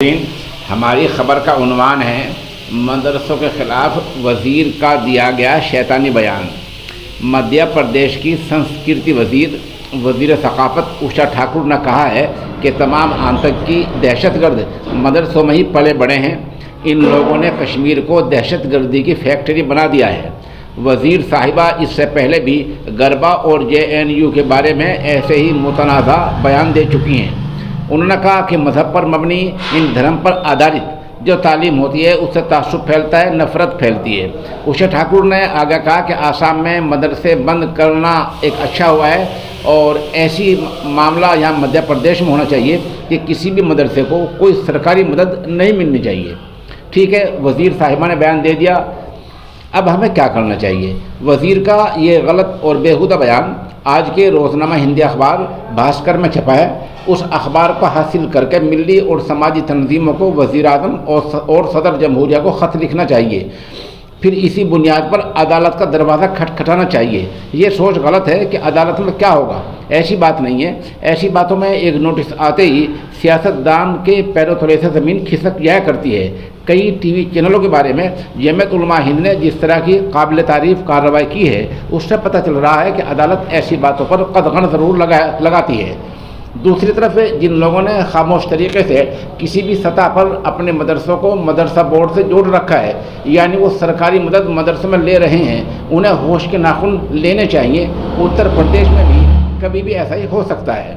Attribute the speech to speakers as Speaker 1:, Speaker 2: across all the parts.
Speaker 1: ناظرین، ہماری خبر کا عنوان ہے مدرسوں کے خلاف وزیر کا دیا گیا شیطانی بیان۔ مدھیہ پردیش کی سنسکرتی وزیر ثقافت اوشا ٹھاکر نے کہا ہے کہ تمام آتنکی دہشت گرد مدرسوں میں ہی پلے بڑے ہیں۔ ان لوگوں نے کشمیر کو دہشت گردی کی فیکٹری بنا دیا ہے۔ وزیر صاحبہ اس سے پہلے بھی گربا اور JNU کے بارے میں ایسے ہی متنازع بیان دے چکی ہیں۔ انہوں نے کہا کہ مذہب پر مبنی ان دھرم پر آدھارت جو تعلیم ہوتی ہے اس سے تعصب پھیلتا ہے، نفرت پھیلتی ہے۔ اوشا ٹھاکر نے آگے کہا کہ آسام میں مدرسے بند کرنا ایک اچھا ہوا ہے اور ایسی معاملہ یہاں مدھیہ پردیش میں ہونا چاہیے کہ کسی بھی مدرسے کو کوئی سرکاری مدد نہیں ملنی چاہیے۔ ٹھیک ہے، وزیر صاحبہ نے بیان دے دیا، اب ہمیں کیا کرنا چاہیے؟ وزیر کا یہ غلط اور بیہودہ بیان آج کے روزنامہ ہندی اخبار بھاسکر میں چھپا ہے۔ اس اخبار کو حاصل کر کے ملی اور سماجی تنظیموں کو وزیر اعظم اور صدر جمہوریہ کو خط لکھنا چاہیے، پھر اسی بنیاد پر عدالت کا دروازہ کھٹکھٹانا چاہیے۔ یہ سوچ غلط ہے کہ عدالت میں کیا ہوگا، ایسی بات نہیں ہے۔ ایسی باتوں میں ایک نوٹس آتے ہی سیاست دان کے پیروں تلے سے زمین کھسک جایا کرتی ہے۔ کئی ٹی وی چینلوں کے بارے میں جمعیت علماء ہند نے جس طرح کی قابل تعریف کارروائی کی ہے، اس سے پتہ چل رہا ہے کہ عدالت ایسی باتوں پر قدغن ضرور لگاتی ہے۔ دوسری طرف جن لوگوں نے خاموش طریقے سے کسی بھی سطح پر اپنے مدرسوں کو مدرسہ بورڈ سے جوڑ رکھا ہے، یعنی وہ سرکاری مدد مدرسے میں لے رہے ہیں، انہیں ہوش کے ناخن لینے چاہیے۔ اتر پردیش میں بھی کبھی بھی ایسا ہی ہو سکتا ہے۔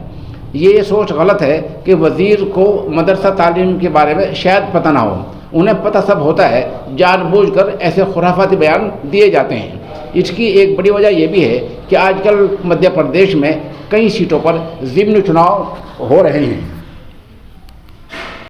Speaker 1: یہ سوچ غلط ہے کہ وزیر کو مدرسہ تعلیم کے بارے میں شاید پتہ نہ ہو۔ انہیں پتہ سب ہوتا ہے، جان بوجھ کر ایسے خرافاتی بیان دیے جاتے ہیں۔ اس کی ایک بڑی وجہ یہ بھی ہے کہ آج کل مدھیہ پردیش میں کئی سیٹوں پر ضمنی چناؤ ہو رہے ہیں۔